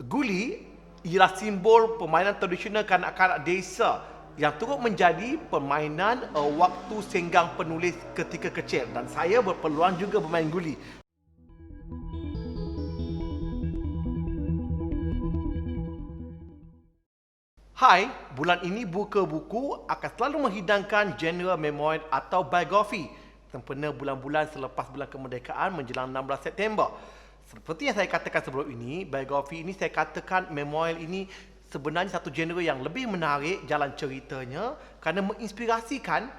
Guli ialah simbol permainan tradisional kanak-kanak desa yang turut menjadi permainan waktu senggang penulis ketika kecil, dan saya berpeluang juga bermain guli. Hai, bulan ini Buka Buku akan selalu menghidangkan genre memoir atau biografi sempena bulan-bulan selepas bulan kemerdekaan menjelang 16 September. Seperti yang saya katakan sebelum ini, biografi ini saya katakan memoir ini sebenarnya satu genre yang lebih menarik jalan ceritanya kerana menginspirasikan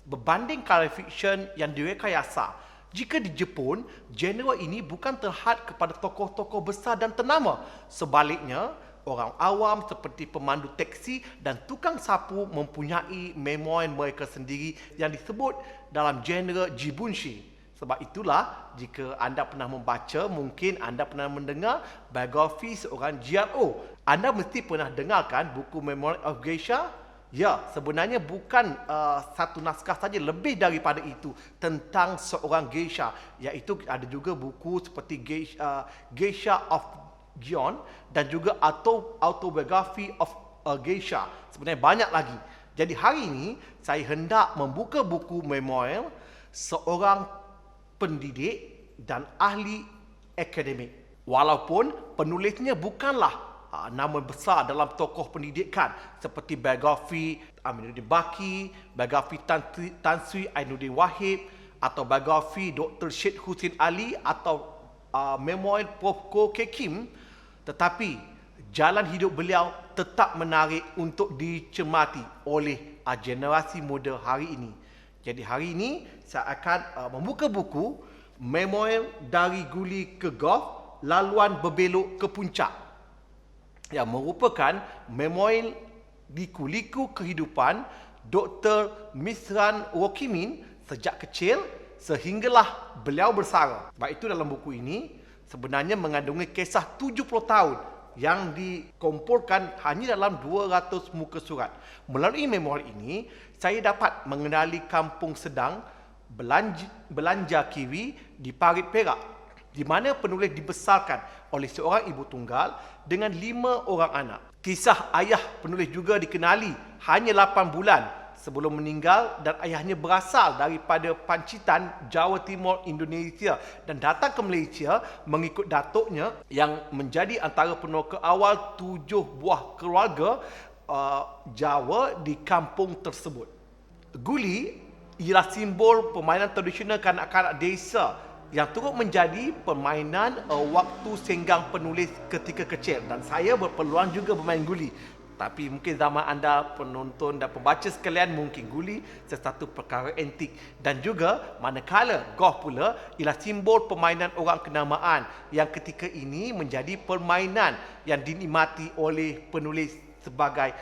berbanding karya fiksyen yang direkayasa. Jika di Jepun, genre ini bukan terhad kepada tokoh-tokoh besar dan ternama. Sebaliknya, orang awam seperti pemandu teksi dan tukang sapu mempunyai memoir mereka sendiri yang disebut dalam genre jibunshi. Sebab itulah, jika anda pernah membaca, mungkin anda pernah mendengar biografi seorang GRO. Anda mesti pernah dengarkan buku Memoir of Geisha? Ya, sebenarnya bukan satu naskah saja, lebih daripada itu tentang seorang geisha. Iaitu ada juga buku seperti Geisha of Gion dan juga Autobiography of a Geisha. Sebenarnya banyak lagi. Jadi hari ini saya hendak membuka buku memoir seorang pendidik dan ahli akademik. Walaupun penulisnya bukanlah nama besar dalam tokoh pendidikan seperti biografi Aminuddin Baki, biografi Tan Sri Ainuddin Wahid atau biografi Dr. Syed Hussein Ali atau memoir Prof. Ko K. Kim, tetapi jalan hidup beliau tetap menarik untuk dicermati oleh generasi muda hari ini. Jadi hari ini saya akan membuka buku Memoir dari Guli ke Golf, Laluan Berbelok ke Puncak, yang merupakan memoir liku-liku kehidupan Dr. Misran Wokimin sejak kecil sehinggalah beliau bersara. Sebab itu dalam buku ini sebenarnya mengandungi kisah 70 tahun yang dikumpulkan hanya dalam 200 muka surat. Melalui memoir ini, saya dapat mengenali kampung sedang belanja Kiwi di Parit Perak, di mana penulis dibesarkan oleh seorang ibu tunggal dengan 5 orang anak. Kisah ayah penulis juga dikenali hanya 8 bulan sebelum meninggal, dan ayahnya berasal daripada Pancitan, Jawa Timur, Indonesia, dan datang ke Malaysia mengikut datuknya yang menjadi antara peneroka awal 7 buah keluarga Jawa di kampung tersebut. Guli ialah simbol permainan tradisional kanak-kanak desa yang turut menjadi permainan waktu senggang penulis ketika kecil, dan saya berpeluang juga bermain guli. Tapi mungkin zaman anda, penonton dan pembaca sekalian, mungkin guli sesuatu perkara antik. Dan juga manakala golf pula ialah simbol permainan orang kenamaan yang ketika ini menjadi permainan yang dinikmati oleh penulis sebagai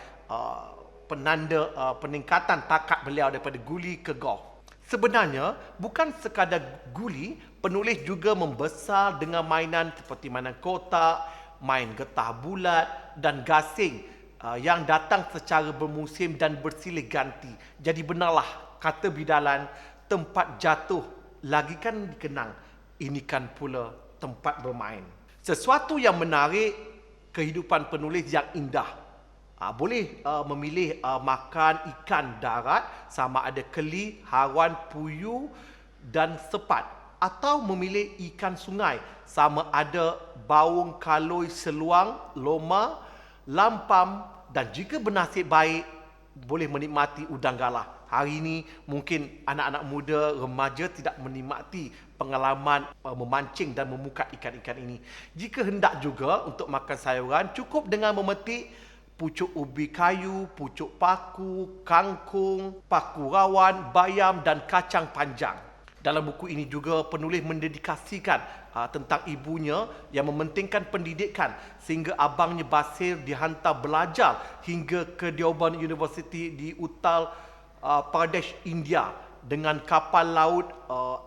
penanda peningkatan takat beliau daripada guli ke golf. Sebenarnya bukan sekadar guli, penulis juga membesar dengan mainan seperti mainan kotak, main getah bulat dan gasing yang datang secara bermusim dan bersilih ganti. Jadi benarlah kata bidalan, tempat jatuh lagi kan dikenang, ini kan pula tempat bermain. Sesuatu yang menarik kehidupan penulis yang indah. Boleh memilih makan ikan darat sama ada keli, hawan, puyuh dan sepat, atau memilih ikan sungai sama ada baung, kaloi, seluang, loma, lampam, dan jika bernasib baik boleh menikmati udang galah. Hari ini mungkin anak-anak muda, remaja tidak menikmati pengalaman memancing dan memukat ikan-ikan ini. Jika hendak juga untuk makan sayuran, cukup dengan memetik pucuk ubi kayu, pucuk paku, kangkung, paku rawan, bayam dan kacang panjang. Dalam buku ini juga penulis mendedikasikan tentang ibunya yang mementingkan pendidikan sehingga abangnya Basir dihantar belajar hingga ke Deoband University di Uttar Pradesh, India dengan kapal laut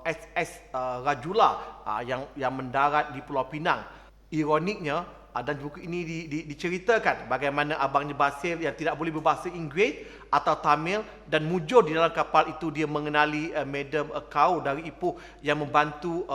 SS Rajula yang mendarat di Pulau Pinang. Ironiknya, dan buku ini diceritakan bagaimana abangnya Basir yang tidak boleh berbahasa Inggeris atau Tamil, dan mujur di dalam kapal itu dia mengenali Madam Kau dari Ipoh yang membantu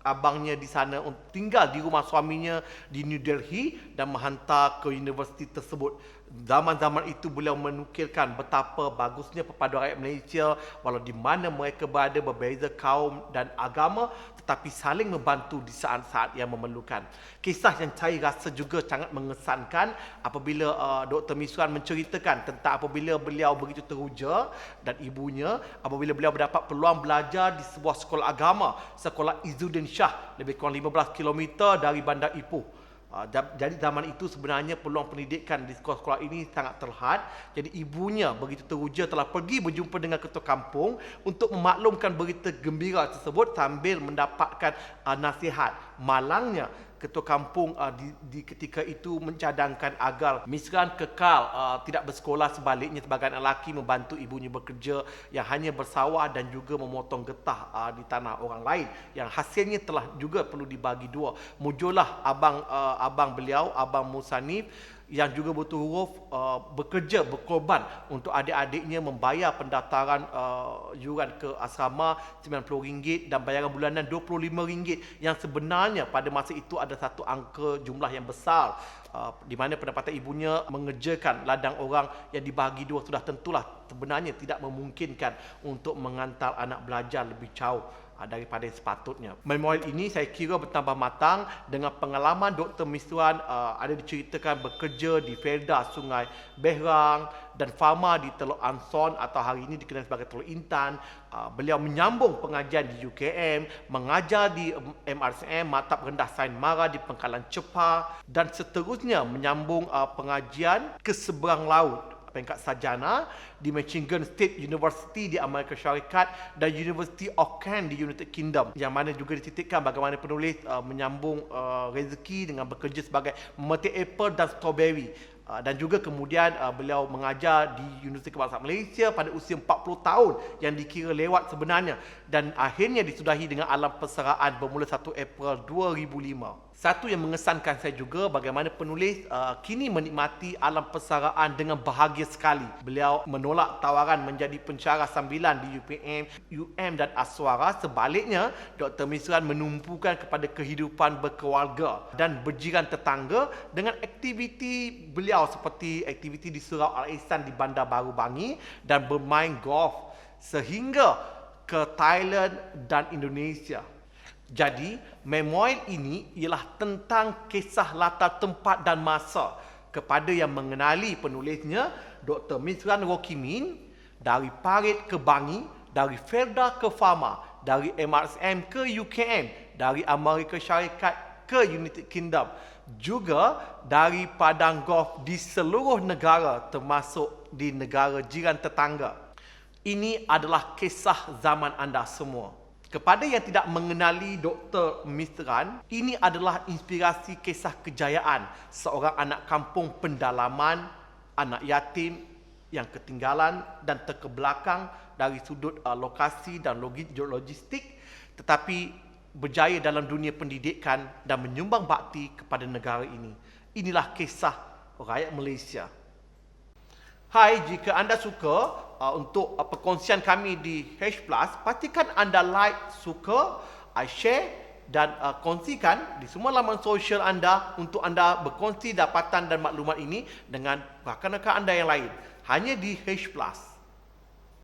abangnya di sana untuk tinggal di rumah suaminya di New Delhi dan menghantar ke universiti tersebut. Zaman-zaman itu beliau menukilkan betapa bagusnya perpaduan rakyat Malaysia walau di mana mereka berada, berbeza kaum dan agama, tetapi saling membantu di saat-saat yang memerlukan. Kisah yang saya rasa juga sangat mengesankan apabila Dr. Miswan menceritakan tentang apabila beliau begitu teruja dan ibunya apabila beliau mendapat peluang belajar di sebuah sekolah agama, sekolah Izzuddin Shah, lebih kurang 15 km dari Bandar Ipoh. Jadi zaman itu sebenarnya peluang pendidikan di sekolah-sekolah ini sangat terhad. Jadi ibunya begitu teruja telah pergi berjumpa dengan ketua kampung untuk memaklumkan berita gembira tersebut sambil mendapatkan nasihat. Malangnya ketua kampung di ketika itu mencadangkan agar Misran kekal tidak bersekolah, sebaliknya sebagai anak lelaki membantu ibunya bekerja yang hanya bersawah dan juga memotong getah di tanah orang lain yang hasilnya telah juga perlu dibagi dua. Muncullah abang beliau, Abang Musanif, yang juga berhuruf bekerja, berkorban untuk adik-adiknya membayar pendaftaran yuran ke asrama RM90 dan bayaran bulanan RM25 yang sebenarnya pada masa itu ada satu angka jumlah yang besar, di mana pendapatan ibunya mengerjakan ladang orang yang dibagi dua sudah tentulah sebenarnya tidak memungkinkan untuk mengantar anak belajar lebih jauh daripada sepatutnya. Memorial ini saya kira bertambah matang dengan pengalaman Dr. Miswan ada diceritakan bekerja di Felda Sungai Berang dan Fama di Teluk Anson atau hari ini dikenal sebagai Teluk Intan. Beliau menyambung pengajian di UKM, mengajar di MRCM, Maktab Rendah Sains Mara di Pangkalan Cepa dan seterusnya menyambung pengajian ke seberang laut peringkat sarjana di Michigan State University di Amerika Syarikat dan University of Kent di United Kingdom, yang mana juga dititikkan bagaimana penulis menyambung rezeki dengan bekerja sebagai memetik apple dan strawberry. Dan juga kemudian beliau mengajar di Universiti Kebangsaan Malaysia pada usia 40 tahun yang dikira lewat sebenarnya, dan akhirnya disudahi dengan alam persaraan bermula 1 April 2005. Satu yang mengesankan saya juga bagaimana penulis kini menikmati alam persaraan dengan bahagia sekali. Beliau menolak tawaran menjadi pensyarah sambilan di UPM, UM dan Aswara. Sebaliknya, Dr. Misran menumpukan kepada kehidupan berkeluarga dan berjiran tetangga dengan aktiviti beliau seperti aktiviti di Surau Al-Ihsan di Bandar Baru Bangi dan bermain golf sehingga ke Thailand dan Indonesia. Jadi, memoir ini ialah tentang kisah latar tempat dan masa kepada yang mengenali penulisnya, Dr. Misran Rocky Min, dari Parit ke Bangi, dari Felda ke Fama, dari MRCM ke UKM, dari Amerika Syarikat ke United Kingdom, juga dari padang golf di seluruh negara termasuk di negara jiran tetangga. Ini adalah kisah zaman anda semua. Kepada yang tidak mengenali Dr. Misran, ini adalah inspirasi kisah kejayaan seorang anak kampung pendalaman, anak yatim yang ketinggalan dan terkebelakang dari sudut lokasi dan logistik, tetapi berjaya dalam dunia pendidikan dan menyumbang bakti kepada negara ini. Inilah kisah rakyat Malaysia. Hai, jika anda suka untuk perkongsian kami di H+, pastikan anda like, suka, share dan kongsikan di semua laman sosial anda untuk anda berkongsi dapatan dan maklumat ini dengan rakan-rakan anda yang lain. Hanya di H+.